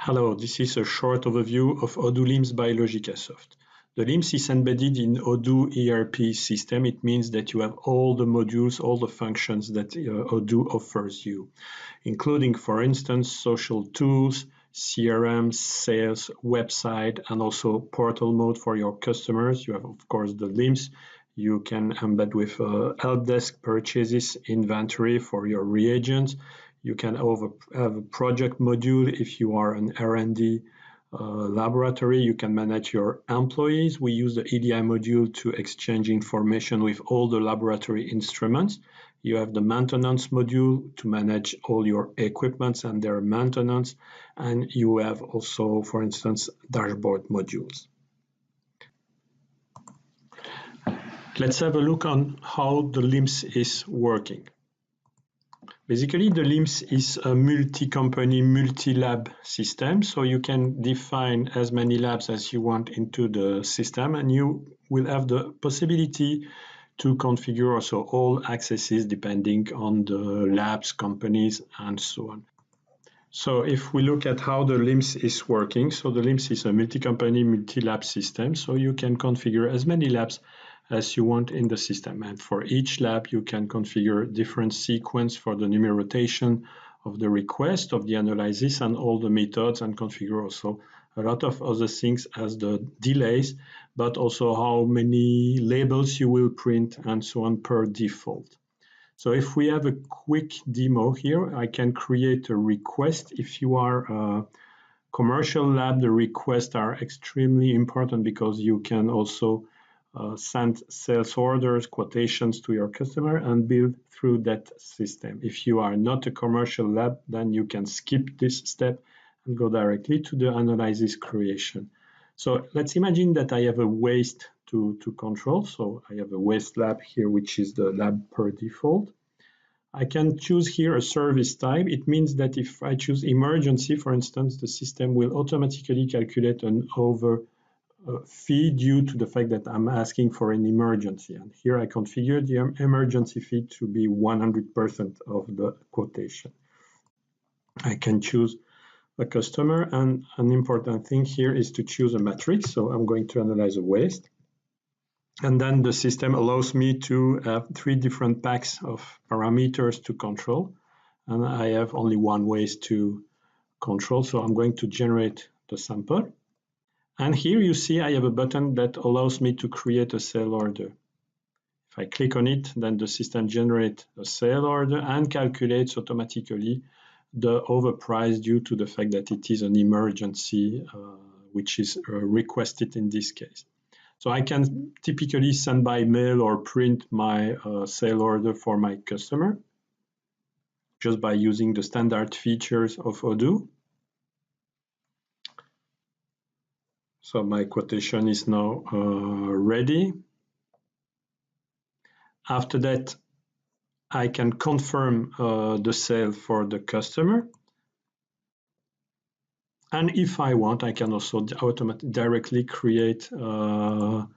Hello, this is a short overview of Odoo LIMS by LogicaSoft. The LIMS is embedded in Odoo ERP system. It means that you have all the modules, all the functions that Odoo offers you, including, for instance, social tools, CRM, sales, website, and also portal mode for your customers. You have, of course, the LIMS. You can embed with help desk purchases, inventory for your reagents. You can have a project module if you are an R&D laboratory. You can manage your employees. We use the EDI module to exchange information with all the laboratory instruments. You have the maintenance module to manage all your equipments and their maintenance. And you have also, for instance, dashboard modules. Let's have a look on how the LIMS is working. Basically, the LIMS is a multi-company, multi-lab system, so you can define as many labs as you want into the system, and you will have the possibility to configure also all accesses depending on the labs, companies, and so on. So if we look at how the LIMS is working, so the LIMS is a multi-company, multi-lab system, so you can configure as many labs as you want in the system. And for each lab, you can configure different sequence for the numerotation of the request, of the analysis, and all the methods, and configure also a lot of other things as the delays, but also how many labels you will print and so on per default. So if we have a quick demo here, I can create a request. If you are a commercial lab, the requests are extremely important because you can also send sales orders, quotations to your customer and build through that system. If you are not a commercial lab, then you can skip this step and go directly to the analysis creation. So let's imagine that I have a waste to control. So I have a waste lab here, which is the lab per default. I can choose here a service type. It means that if I choose emergency, for instance, the system will automatically calculate an over fee due to the fact that I'm asking for an emergency. And here I configure the emergency fee to be 100% of the quotation. I can choose a customer, and an important thing here is to choose a matrix. So I'm going to analyze a waste. And then the system allows me to have 3 different packs of parameters to control. And I have only one waste to control. So I'm going to generate the sample. And here you see I have a button that allows me to create a sale order. If I click on it, then the system generates a sale order and calculates automatically the overprice due to the fact that it is an emergency, which is requested in this case. So I can typically send by mail or print my sale order for my customer just by using the standard features of Odoo. So my quotation is now ready. After that, I can confirm the sale for the customer. And if I want, I can also directly create the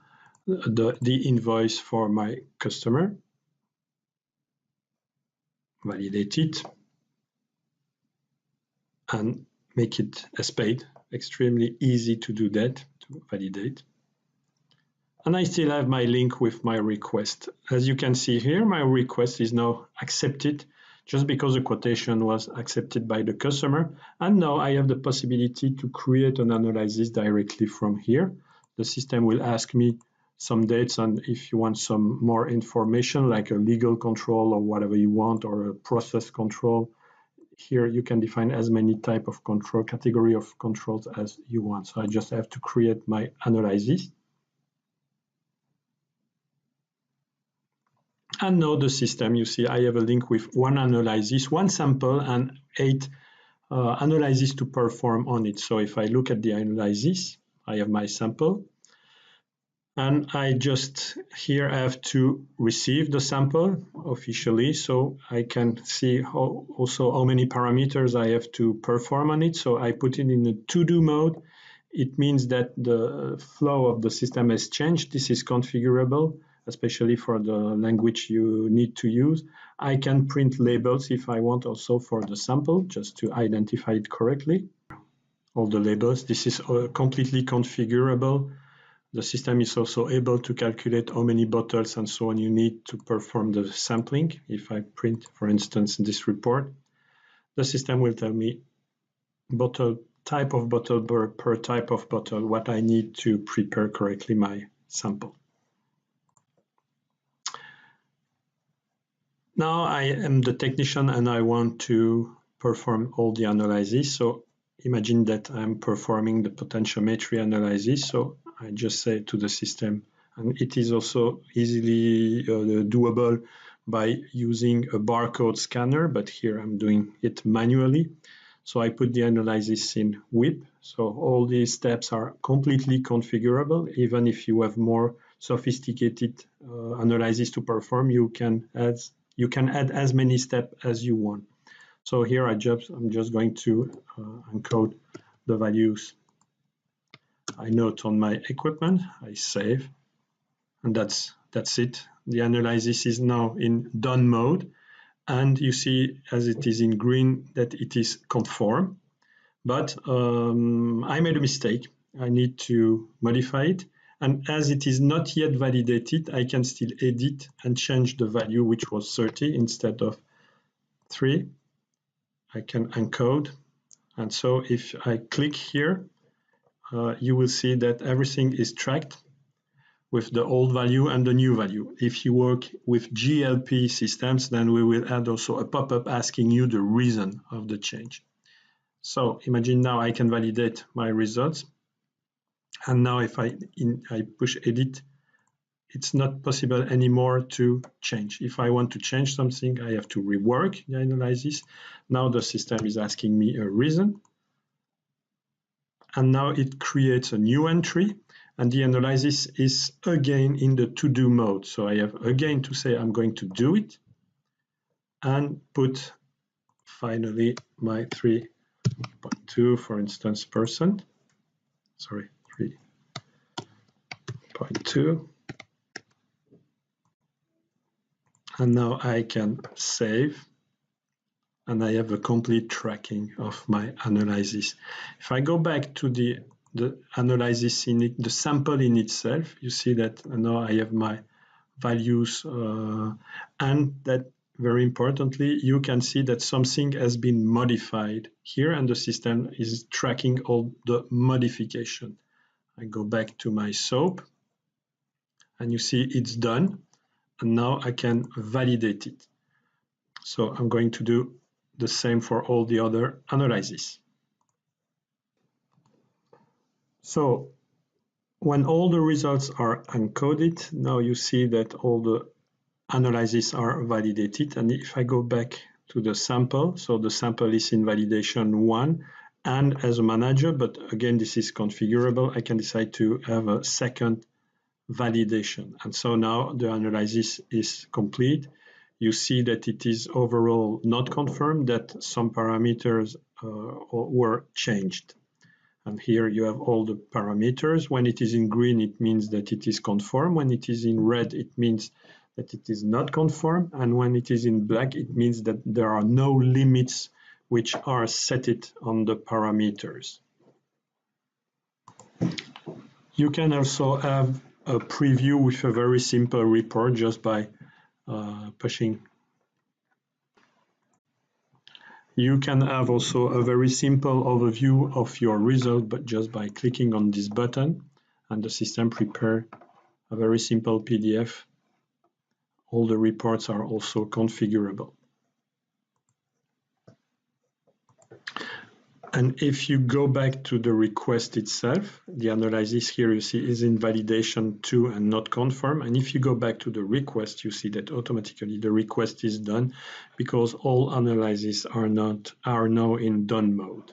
invoice for my customer. Validate it. And make it as paid. Extremely easy to do that, to validate. And I still have my link with my request. As you can see here, my request is now accepted just because the quotation was accepted by the customer. And now I have the possibility to create an analysis directly from here. The system will ask me some dates, and if you want some more information like a legal control or whatever you want, or a process control, here you can define as many type of control, category of controls as you want. So I just have to create my analysis. And now the system, you see I have a link with 1 analysis, 1 sample, and 8 analyses to perform on it. So if I look at the analysis, I have my sample. And I just here have to receive the sample officially, so I can see also how many parameters I have to perform on it. So I put it in a to-do mode. It means that the flow of the system has changed. This is configurable, especially for the language you need to use. I can print labels if I want also for the sample, just to identify it correctly. all the labels. This is completely configurable. The system is also able to calculate how many bottles and so on you need to perform the sampling. If I print, for instance, this report, the system will tell me bottle type of bottle per type of bottle, what I need to prepare correctly my sample. Now I am the technician and I want to perform all the analysis. So imagine that I'm performing the potentiometry analysis. So I just say to the system, and it is also easily doable by using a barcode scanner, but here I'm doing it manually. So I put the analysis in WIP. So all these steps are completely configurable. Even if you have more sophisticated analysis to perform, you can add as many steps as you want. So here I'm just going to encode the values I note on my equipment. I save, and that's it. The analysis is now in done mode. And you see, as it is in green, that it is conform. But I made a mistake. I need to modify it. And as it is not yet validated, I can still edit and change the value, which was 30 instead of 3. I can encode. And so if I click here, you will see that everything is tracked with the old value and the new value. If you work with GLP systems, then we will add also a pop-up asking you the reason of the change. So imagine now I can validate my results. And now if I push edit, it's not possible anymore to change. If I want to change something, I have to rework the analysis. Now the system is asking me a reason. And now it creates a new entry. And the analysis is again in the to-do mode. So I have again to say I'm going to do it and put finally my 3.2, for instance, percent. Sorry, 3.2. And now I can save. And I have a complete tracking of my analysis. If I go back to the analysis in it, the sample in itself, you see that now I have my values and that very importantly, you can see that something has been modified here and the system is tracking all the modification. I go back to my SOAP and you see it's done and now I can validate it. So I'm going to do the same for all the other analyses. So when all the results are encoded, now you see that all the analyses are validated. And if I go back to the sample, so the sample is in validation 1 and as a manager, but again, this is configurable. I can decide to have a second validation. And so now the analysis is complete. You see that it is overall not confirmed, that some parameters were changed. And here you have all the parameters. When it is in green, it means that it is conform. When it is in red, it means that it is not conform. And when it is in black, it means that there are no limits which are set on the parameters. You can also have a preview with a very simple report just by pushing. You can have also a very simple overview of your result, but just by clicking on this button, and the system prepare a very simple PDF. All the reports are also configurable. And if you go back to the request itself, the analysis here you see is in validation 2 and not confirm. And if you go back to the request, you see that automatically the request is done because all analyses are now in done mode.